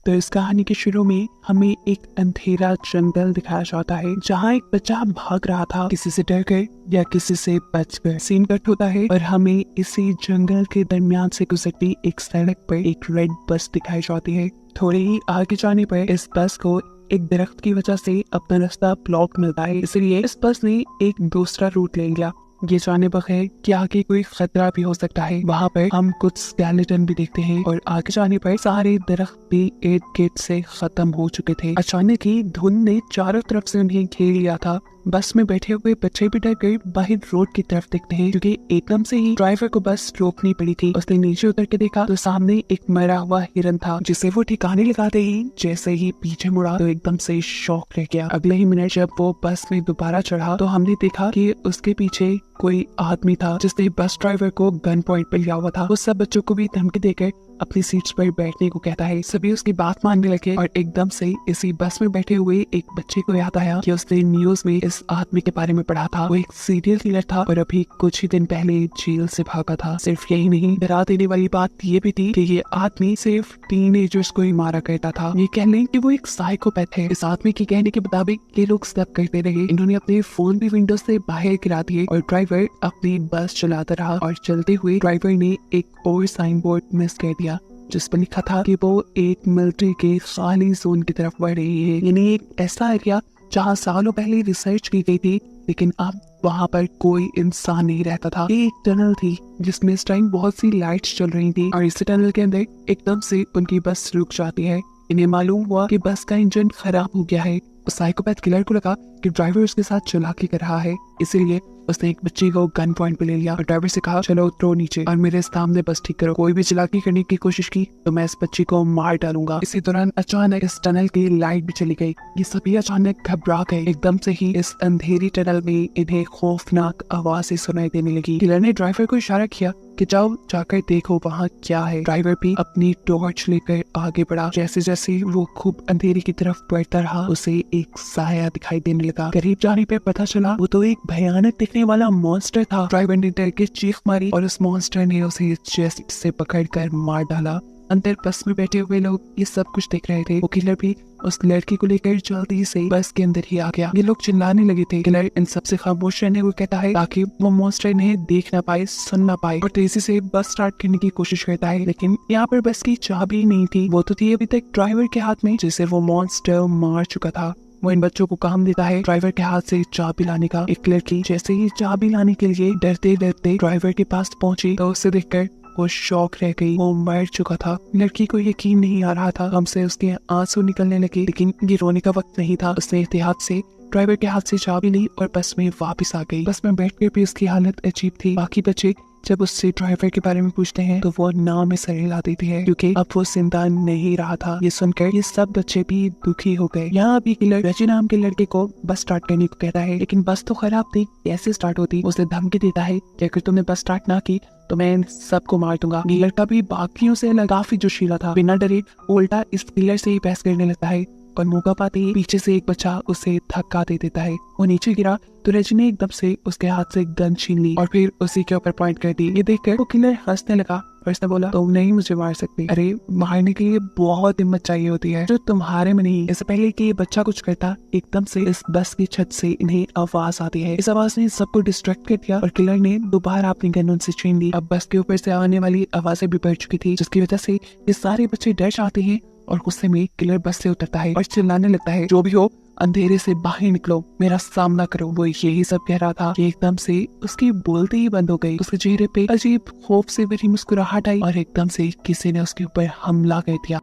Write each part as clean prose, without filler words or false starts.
तो इस कहानी के शुरू में हमें एक अंधेरा जंगल दिखाया जाता है जहाँ एक बच्चा भाग रहा था, किसी से डर कर या किसी से बचकर। सीन कट होता है और हमें इसी जंगल के दरमियान से गुजरती एक सड़क पर एक रेड बस दिखाई जाती है। थोड़े ही आगे जाने पर इस बस को एक दरख्त की वजह से अपना रास्ता ब्लॉक मिलता है, इसलिए इस बस ने एक दूसरा रूट ले लिया। ये जाने बगैर कि आगे कोई खतरा भी हो सकता है। वहाँ पर हम कुछ स्केलेटन भी देखते हैं और आगे जाने पर सारे दरख्त भी इर्द गिर्द से खत्म हो चुके थे। अचानक ही धुंध ने चारों तरफ से उन्हें घेर लिया था। बस में बैठे हुए बच्चे भी डर कर बाहर रोड की तरफ देखते हैं, क्योंकि एकदम से ही ड्राइवर को बस रोकनी पड़ी थी। उसने नीचे उतर के देखा तो सामने एक मरा हुआ हिरन था, जिसे वो ठिकाने लगाते ही जैसे ही पीछे मुड़ा तो एकदम से शॉक रह गया। अगले ही मिनट जब वो बस में दोबारा चढ़ा तो हमने देखा कि उसके पीछे कोई आदमी था जिसने बस ड्राइवर को गन पॉइंट पर लिया हुआ था। वो सब बच्चों को भी धमकी देकर अपनी सीट्स पर बैठने को कहता है। सभी उसकी बात मानने लगे और एकदम से इसी बस में बैठे हुए एक बच्चे को याद आया कि उसने न्यूज में इस आदमी के बारे में पढ़ा था। वो एक सीरियल किलर था और अभी कुछ ही दिन पहले जेल से भागा था। सिर्फ यही नहीं, डरा देने वाली बात ये भी थी कि ये आदमी सिर्फ टीनेजर्स को ही मारा करता था। ये कह लें कि वो एक साइकोपैथ है। इस आदमी के कहने के मुताबिक ये लोग सब करते रहे। इन्होंने अपने फोन भी विंडो से बाहर गिरा दिए और ड्राइवर अपनी बस चलाता रहा। और चलते हुए ड्राइवर ने एक और साइन बोर्ड मिस कर दिया जिस पर लिखा था कि वो एक मिलिट्री के खाली जोन की तरफ बढ़ रही है, यानी एक ऐसा एरिया जहाँ सालों पहले रिसर्च की गई थी, लेकिन अब वहाँ पर कोई इंसान नहीं रहता था। ये एक टनल थी जिसमें इस टाइम बहुत सी लाइट्स चल रही थी और इस टनल के अंदर एकदम से उनकी बस रुक जाती है। इन्हें मालूम हुआ कि बस का इंजन खराब हो गया है। साइकोपैथ किलर को लगा कि ड्राइवर उसके साथ चालाकी कर रहा है, इसीलिए उसने एक बच्चे को गन पॉइंट पे ले लिया और ड्राइवर से कहा, चलो उतरो नीचे और मेरे सामने बस ठीक करो। कोई भी चालाकी करने की कोशिश की तो मैं इस बच्चे को मार डालूंगा। इसी दौरान अचानक इस टनल की लाइट भी चली गई। ये सभी अचानक घबरा गए। एकदम से ही इस अंधेरी टनल में इन्हें खौफनाक आवाजें सुनाई देने लगी। किलर ने ड्राइवर को इशारा किया कि जाओ जाकर देखो वहाँ क्या है। ड्राइवर भी अपनी टॉर्च लेकर आगे बढ़ा। जैसे जैसे वो खूब अंधेरी की तरफ बढ़ता रहा, उसे एक साया दिखाई देने लगा। करीब जाने पे पता चला वो तो एक भयानक दिखने वाला मॉन्स्टर था। ड्राइवर ने डर के चीख मारी और उस मॉन्स्टर ने उसे चेस्ट से पकड़कर मार डाला। अंदर बस में बैठे हुए लोग ये सब कुछ देख रहे थे। वो किलर भी उस लड़की को लेकर जल्दी से बस के अंदर ही आ गया। ये लोग चिल्लाने लगे थे। किलर इन सब से खामोश रहने को कहता है ताकि वो मॉन्स्टर इन्हें देख ना पाए, सुन ना पाए, और तेजी से बस स्टार्ट करने की कोशिश करता है। लेकिन यहाँ पर बस की चाबी नहीं थी। वो तो थी अभी तक ड्राइवर के हाथ में, जिसे वो मॉन्स्टर मार चुका था। वो इन बच्चों को काम देता है ड्राइवर के हाथ से चाबी लाने का। एक लड़की जैसे ही चाबी लाने के लिए डरते डरते ड्राइवर के पास पहुंची तो उसे देखकर वो शॉक रह गई। वो मर चुका था। लड़की को यकीन नहीं आ रहा था। हमसे उसके आंसू निकलने लगे, लेकिन ये रोने का वक्त नहीं था। उसने एहतियात से ड्राइवर के हाथ से चाबी ली और बस में वापस आ गई। बस में बैठकर भी उसकी हालत अजीब थी। बाकी बच्चे जब उससे ड्राइवर के बारे में पूछते हैं तो वो नाम में सर हिला देती है, क्योंकि अब वो जिंदा नहीं रहा था। ये सुनकर ये सब बच्चे भी दुखी हो गए। यहाँ अभी किलर रजी नाम के लड़के को बस स्टार्ट करने को कहता है, लेकिन बस तो खराब थी, कैसे स्टार्ट होती। उसे धमकी देता है कि अगर तुमने बस स्टार्ट ना की तो मैं इन सबको मार दूंगा। ये लड़का भी बाकियों से काफी जोशीला था। बिना डरे उल्टा इस किलर से ही बहस करने लगता है और मौका पाते ही पीछे से एक बच्चा उसे धक्का दे देता है। वो नीचे गिरा तो रजी ने एकदम से उसके हाथ से गन छीन ली और फिर उसी के ऊपर पॉइंट कर दी। ये देखकर वो किलर हंसने लगा और उसने बोला, तुम नहीं मुझे मार सकते। अरे मारने के लिए बहुत हिम्मत चाहिए होती है जो तुम्हारे में नहीं। इससे पहले कि ये बच्चा कुछ करता, एकदम से इस बस की छत से इन्हें आवाज आती है। इस आवाज ने सबको डिस्ट्रैक्ट कर दिया और किलर ने दोबारा अपनी गन उनसे छीन ली। अब बस के ऊपर से आने वाली आवाजें भी बढ़ चुकी थी, जिसकी वजह से ये सारे बच्चे डर जाते हैं और गुस्से में किलर बस से उतरता है और चिल्लाने लगता है, जो भी हो अंधेरे से बाहर निकलो, मेरा सामना करो। वो यही सब कह रहा था कि एकदम से उसकी बोलते ही बंद हो गई। उसके चेहरे पे अजीब खौफ से भरी मुस्कुराहट आई और एकदम से किसी ने उसके ऊपर हमला कर दिया।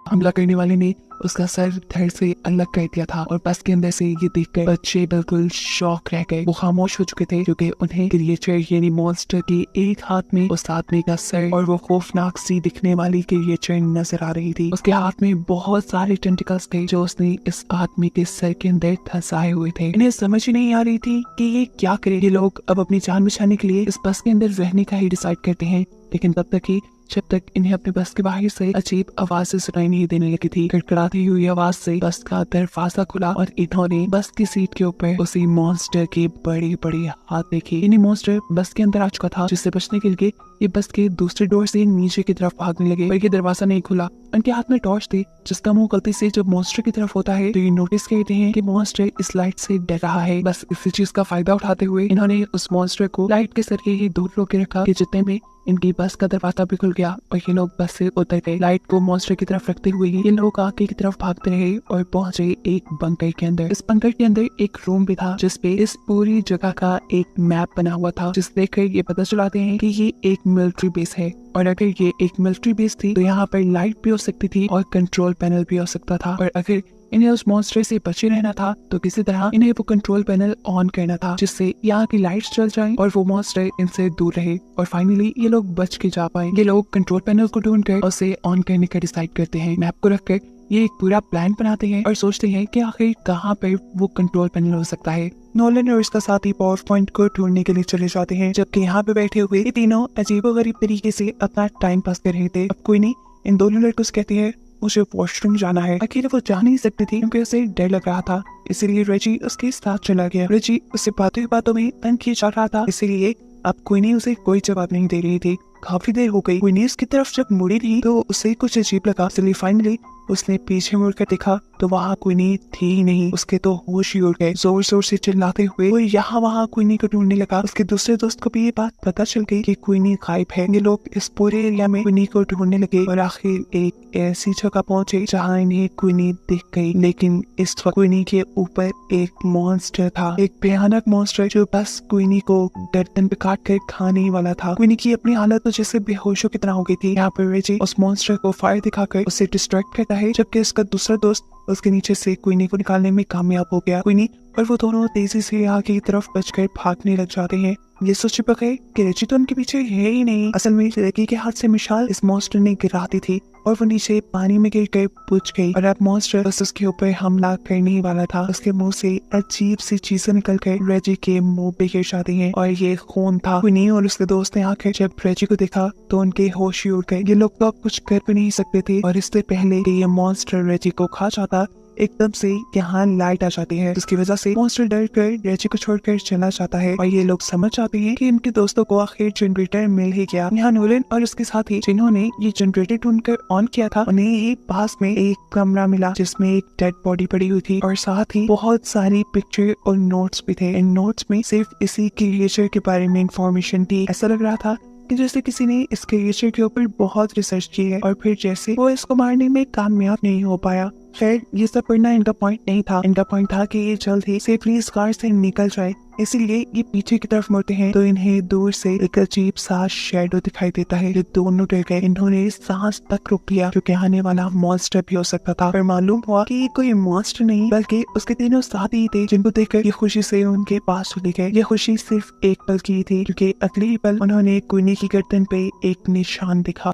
हमला करने वाले ने उसका सर धड़ से अलग कर दिया था और बस के अंदर से ये देखकर बच्चे बिल्कुल शॉक रह गए। वो खामोश हो चुके थे क्योंकि उन्हें क्रिएचर यानी मॉन्स्टर के एक हाथ में उस आदमी का सर और वो खौफनाक सी दिखने वाली क्रिएचर नजर आ रही थी। उसके हाथ में बहुत सारे टेंटिकल्स थे जो उसने इस आदमी के सर के अंदर धंसाए हुए थे। इन्हें समझ ही नहीं आ रही थी कि ये क्या करे। ये लोग अब अपनी जान बचाने के लिए इस बस के अंदर रहने का ही डिसाइड करते हैं, लेकिन तब तक ही जब तक इन्हें अपने बस के बाहर से अजीब आवाजें सुनाई नहीं देने लगी थी। कड़कड़ाती हुई आवाज से बस का दरवाजा खुला और इन्होंने बस की सीट के ऊपर उसी मॉन्स्टर की बड़ी बड़ी हाथ देखी। इन्हें मॉन्स्टर बस के अंदर आ चुका था, जिससे बचने के लिए ये बस के दूसरे डोर से नीचे की तरफ भागने लगे, पर ये दरवाजा नहीं खुला। उनके हाथ में टॉर्च थी, जिसका मुंह गलती से जब मॉन्स्टर की तरफ होता है तो ये नोटिस करते हैं कि मॉन्स्टर इस लाइट से डर रहा है। बस इसी चीज का फायदा उठाते हुए इन्होंने उस मॉन्स्टर को लाइट के जरिए ही दूर रोके रखा कि जितने में इनकी बस का दरवाजा भी खुल गया और ये लोग बस से उतर गए। लाइट को मॉन्स्टर की तरफ रखते हुए ये लोग आगे की तरफ भागते रहे और पहुंचे एक बंकर के अंदर। इस बंकर के अंदर एक रूम भी था, जिसपे इस पूरी जगह का एक मैप बना हुआ था, जिसे देखकर ये पता चलाते हैं कि ये एक मिलिट्री बेस है। और अगर ये एक मिलिट्री बेस थी तो यहाँ पर लाइट भी हो सकती थी और कंट्रोल पैनल भी हो सकता था। और अगर इन्हें उस मॉन्स्टर से बचे रहना था तो किसी तरह इन्हें वो कंट्रोल पैनल ऑन करना था, जिससे यहाँ की लाइट्स चल जाएं और वो मॉन्स्टर इनसे दूर रहे और फाइनली ये लोग बच के जा पाए। ये लोग कंट्रोल पैनल को ढूंढकर उसे ऑन करने का डिसाइड करते हैं। मैप को रखकर ये एक पूरा प्लान बनाते हैं और सोचते हैं कि आखिर कहाँ पर वो कंट्रोल पैनल हो सकता है। नोलन और उसका साथी पावर पॉइंट को ढूंढने के लिए चले जाते हैं, जबकि यहाँ पे बैठे हुए ये तीनों अजीबोगरीब तरीके से अपना टाइम पास कर रहे थे। अब कोई नहीं इन दोनों लड़कों से कहती है मुझे वॉशरूम जाना है। अकेले वो जा नहीं सकती थी क्योंकि उसे डर लग रहा था, इसीलिए रेजी उसके साथ चला गया। रेजी उससे बातों में तंग किया जा रहा था, इसीलिए अब क्वीनी उसे कोई जवाब नहीं दे रही थी। काफी देर हो गई। क्वीनी उसकी तरफ जब मुड़ी थी तो उसे कुछ अजीब लगा, इसलिए फाइनली उसने पीछे मुड़कर देखा तो वहाँ क्वीनी थी ही नहीं। उसके तो होश ही उड़ गए। जोर जोर से चिल्लाते हुए वो यहाँ वहाँ क्वीनी को ढूंढने लगा। उसके दूसरे दोस्त को भी ये बात पता चल गई कि क्वीनी गायब है। ये लोग इस पूरे एरिया में क्वीनी को ढूंढने लगे और आखिर एक ऐसी जगह पहुंचे जहाँ इन्हें क्वीनी दिख गई। लेकिन इस वक्त क्वीनी के ऊपर एक मॉन्स्टर था, एक भयानक मॉन्स्टर जो बस क्वीनी को गर्दन पे काट कर खाने वाला था। क्वीनी की अपनी हालत तो जैसे बेहोशों की तरह हो गई थी। यहाँ पर रेजी उस मॉन्स्टर को फायर दिखाकर उसे डिस्ट्रैक्ट करता है, जबकि उसका दूसरा दोस्त उसके नीचे से क्वीनी को निकालने में कामयाब हो गया। क्वीनी और वो दोनों तेजी से आगे की तरफ बचकर भागने लग जाते हैं। ये सोच पके कि रेजी तो उनके पीछे है ही नहीं। असल में रेगी के हाथ से मिसाल इस मॉन्स्टर ने गिरा दी थी और वो नीचे पानी में गिर कर बुझ गई और अब मॉन्स्टर बस उसके ऊपर हमला करने वाला था। उसके मुंह से अजीब सी चीजें निकल कर रेजी के मुंह पे गिर जाती हैं और ये खून था। क्वीनी और उसके दोस्त ने आकर जब रेजी को देखा तो उनके होश ही उड़ गए। ये लोग तो अब कुछ कर भी नहीं सकते थे और इससे पहले कि ये मॉन्स्टर रेजी को खा जाता एकदम से यहाँ लाइट आ जाती है, जिसकी वजह से मॉन्स्टर डर कर रेजी को छोड़कर चला जाता है और ये लोग समझ जाते हैं कि इनके दोस्तों को आखिर जनरेटर मिल ही गया। यहाँ नोलन और उसके साथी जिन्होंने ये जनरेटर ढूंढकर ऑन किया था, उन्हें ही पास में एक कमरा मिला जिसमें एक डेड बॉडी पड़ी हुई थी और साथ ही बहुत सारी पिक्चर और नोट्स भी थे। इन नोट्स में सिर्फ इसी क्रिएचर के बारे में इंफॉर्मेशन थी। ऐसा लग रहा था कि जैसे किसी ने इस क्रिएचर के ऊपर बहुत रिसर्च की है और फिर जैसे वो इसको मारने में कामयाब नहीं हो पाया। खैर ये सब पढ़ना इनका पॉइंट नहीं था। इनका पॉइंट था कि ये जल्द ही सेफली इस कार से निकल जाए, इसीलिए ये पीछे की तरफ मुड़ते हैं तो इन्हें दूर से एक अजीब सा शेडो दिखाई देता है। ये दोनों डर गए। इन्होंने सांस तक रोक लिया क्योंकि आने वाला मॉन्स्टर भी हो सकता था, पर मालूम हुआ कि ये कोई मॉन्स्टर नहीं बल्कि उसके तीनों साथी थे, जिनको देखकर ये खुशी से उनके पास चले गए। ये खुशी सिर्फ एक पल की थी क्योंकि अगले ही पल उन्होंने क्वीनी की गर्दन पे एक निशान दिखा।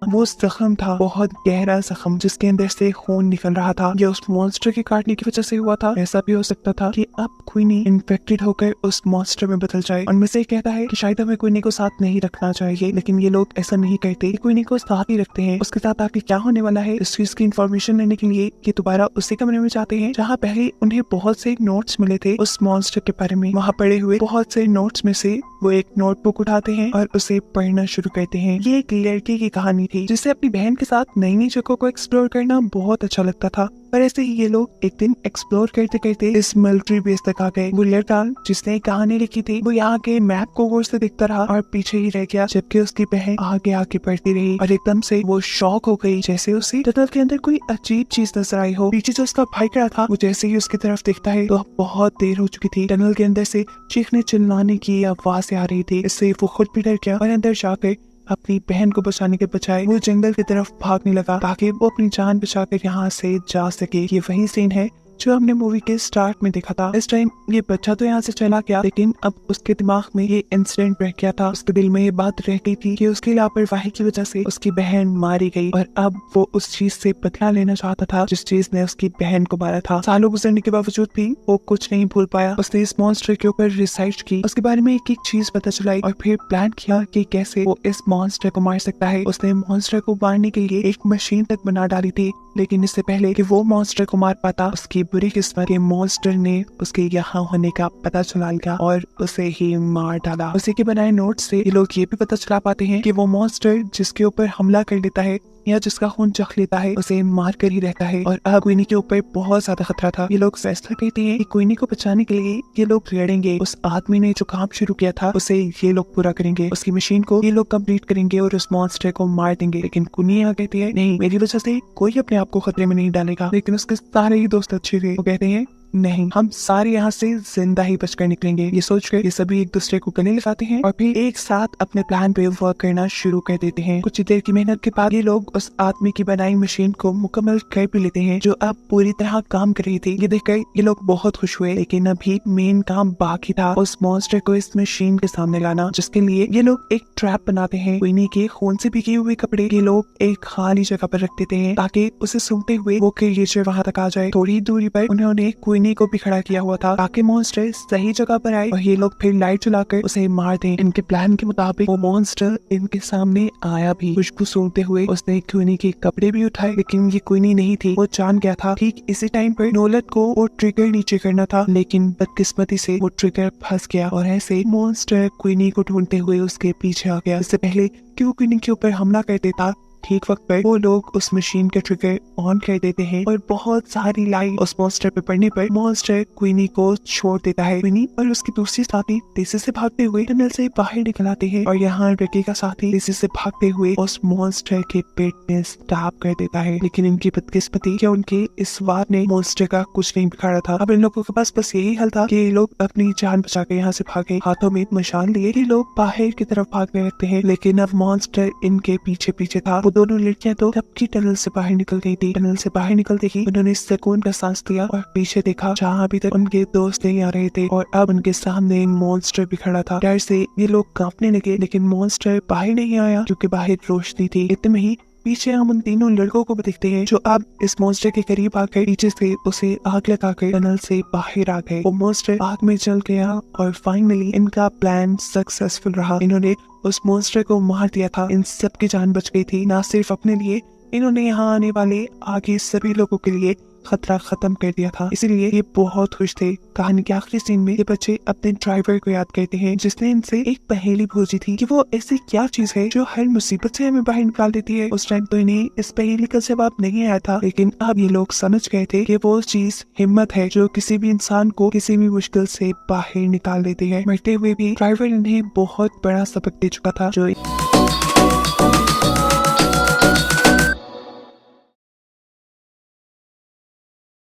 वो जख्म था, बहुत गहरा जख्म जिसके अंदर से खून निकल रहा था। ये उस मॉन्स्टर के काटने की वजह से हुआ था। ऐसा भी हो सकता था कि अब क्वीनी इन्फेक्टेड होकर उस मॉन्स्टर में बदल जाए। उनमें से कहता है कि शायद हमें क्वीनी को साथ नहीं रखना चाहिए, लेकिन ये लोग ऐसा नहीं करते। क्वीनी को साथ ही रखते हैं। उसके साथ आके क्या होने वाला है इस चीज की इन्फॉर्मेशन लेने के लिए ये दोबारा उसी कमरे में जाते हैं जहाँ पहले उन्हें बहुत से नोट्स मिले थे उस मॉन्स्टर के बारे में। वहाँ पड़े हुए बहुत से नोट्स में से वो एक नोटबुक उठाते हैं और उसे पढ़ना शुरू करते हैं। ये एक लड़के की कहानी थी जिसे अपनी बहन के साथ नई नई जगहों को एक्सप्लोर करना बहुत अच्छा लगता था। पर ऐसे ही ये लोग एक दिन एक्सप्लोर करते करते इस मिलिट्री बेस तक आ गए। वो लड़का जिसने कहानी लिखी थी वो यहाँ के मैप को गौर से देखता रहा और पीछे ही रह गया, जबकि उसकी बहन आगे आगे बढ़ती रही और एकदम से वो शॉक हो गई जैसे उसे टनल के अंदर कोई अजीब चीज नजर आई हो। पीछे जो उसका भाई खड़ा था वो जैसे ही उसकी तरफ देखता है तो बहुत देर हो चुकी थी। टनल के अंदर से चीखने चिल्लाने की आवाज आ रही थी। इससे वो खुद भी डर गया और अंदर जाकर अपनी बहन को बचाने के बजाय वो जंगल की तरफ भागने लगा ताकि वो अपनी जान बचाकर यहाँ से जा सके। ये वही सीन है जो हमने मूवी के स्टार्ट में देखा था। इस टाइम ये बच्चा तो यहाँ से चला गया, लेकिन अब उसके दिमाग में ये इंसिडेंट रह गया था। उसके दिल में ये बात रह गई थी कि उसकी लापरवाही की वजह से उसकी बहन मारी गई, और अब वो उस चीज से बदला लेना चाहता था जिस चीज ने उसकी बहन को मारा था। सालों गुजरने के बावजूद भी वो कुछ नहीं भूल पाया। उसने इस मॉन्स्टर के ऊपर रिसर्च की, उसके बारे में एक एक चीज पता चलाई और फिर प्लान किया कि कैसे वो इस मॉन्स्टर को मार सकता है। उसने मॉन्स्टर को मारने के लिए एक मशीन तक बना डाली थी, लेकिन इससे पहले कि वो मॉन्स्टर को मार पाता, उसकी बुरी किस्मत के मॉन्स्टर ने उसके यहाँ होने का पता चला लिया और उसे ही मार डाला। उसी के बनाए नोट से ये लोग ये भी पता चला पाते हैं कि वो मॉन्स्टर जिसके ऊपर हमला कर लेता है या जिसका खून चख लेता है उसे मार कर ही रहता है। और अब क्वीनी के ऊपर बहुत ज्यादा खतरा था। ये लोग फैसला करते हैं कि क्वीनी को बचाने के लिए ये लोग लड़ेंगे। उस आदमी ने जो काम शुरू किया था उसे ये लोग पूरा करेंगे, उसकी मशीन को ये लोग कंप्लीट करेंगे और उस मॉन्स्टर को मार देंगे। लेकिन क्वीनी यहाँ कहती है नहीं, मेरी वजह से कोई अपने आप को खतरे में नहीं डालेगा। लेकिन उसके सारे ही दोस्त अच्छे थे, वो कहते हैं नहीं, हम सारे यहाँ से जिंदा ही बचकर निकलेंगे। ये सोचकर ये सभी एक दूसरे को गले लगाते हैं और फिर एक साथ अपने प्लान पे वर्क करना शुरू कर देते हैं। कुछ देर की मेहनत के बाद ये लोग उस आदमी की बनाई मशीन को मुकम्मल कर भी लेते हैं, जो अब पूरी तरह काम कर रही थी। ये देखकर ये लोग बहुत खुश हुए, लेकिन अभी मेन काम बाकी था, उस मॉन्स्टर को इस मशीन के सामने लाना, जिसके लिए ये लोग एक ट्रैप बनाते हैं। क्वीनी के खून से भीगे हुए कपड़े ये लोग एक खाली जगह पर रख देते हैं ताकि उसे सूंघते हुए वो क्रिएचर वहां तक आ जाए। थोड़ी दूरी पर उन्होंने क्वीनी को भी खड़ा किया हुआ था ताकि मॉन्स्टर सही जगह पर आए और ये लोग फिर लाइट जलाकर उसे मार दें। इनके प्लान के मुताबिक वो मॉन्स्टर इनके सामने आया भी। खुशबू सूंघते हुए उसने क्वीनी के कपड़े भी उठाए, लेकिन ये क्वीनी नहीं थी। वो जान गया था ठीक इसी टाइम पर नोलन को वो ट्रिगर नीचे करना था, लेकिन बदकिस्मती से वो ट्रिगर फंस गया और ऐसे मॉन्स्टर क्वीनी को ढूंढते हुए उसके पीछे आ गया। इससे पहले कि वो क्वीनी के ऊपर हमला कर देता, ठीक वक्त पर वो लोग उस मशीन के ट्रिगर ऑन कर देते हैं और बहुत सारी लाइट उस मॉन्स्टर पे पड़ने पर मॉन्स्टर क्वीनी को छोड़ देता है। क्वीनी और उसके दूसरी साथी तेजी से भागते हुए टनल से बाहर निकल आते हैं और यहाँ रकी का साथी तेजी से भागते हुए उस मॉन्स्टर के पेट में स्टैब कर देता है। लेकिन इनकी बदकिस्मती कि उनके इस वार ने मॉन्स्टर का कुछ नहीं बिगाड़ा था। अब इन लोगों के पास बस यही हल था कि ये लोग अपनी जान बचा के यहाँ से भागे। हाथों में मशाल लिए ये लोग बाहर की तरफ भागने लगते हैं, लेकिन अब मॉन्स्टर इनके पीछे पीछे था। दोनों लड़कियां तो कब की टनल से बाहर निकल गई थी। टनल से बाहर निकलते ही उन्होंने सुकून का सांस लिया और पीछे देखा जहाँ अभी तक उनके दोस्त नहीं आ रहे थे और अब उनके सामने मॉन्स्टर भी खड़ा था। डर से ये लोग कांपने लगे, लेकिन मॉन्स्टर बाहर नहीं आया क्योंकि बाहर रोशनी थी। इतने में ही पीछे हम उन तीनों लड़कों को देखते हैं जो अब इस मॉन्स्टर के करीब आकर पीछे से उसे आग लगाकर टनल से बाहर आ गए। वो मॉन्स्टर आग में जल गया और फाइनली इनका प्लान सक्सेसफुल रहा। इन्होंने उस मॉन्स्टर को मार दिया था। इन सब की जान बच गई थी, ना सिर्फ अपने लिए, इन्होंने यहाँ आने वाले आगे सभी लोगों के लिए खतरा खत्म कर दिया था। इसीलिए ये बहुत खुश थे। कहानी के आखिरी सीन में ये बच्चे अपने ड्राइवर को याद करते हैं जिसने इनसे एक पहेली पूछी थी कि वो ऐसी क्या चीज है जो हर मुसीबत से हमें बाहर निकाल देती है। उस टाइम तो इन्हें इस पहेली का जवाब नहीं आया था, लेकिन अब ये लोग समझ गए थे कि वो चीज हिम्मत है जो किसी भी इंसान को किसी भी मुश्किल से बाहर निकाल देती है। मरते हुए भी ड्राइवर इन्हें बहुत बड़ा सबक दे चुका था जो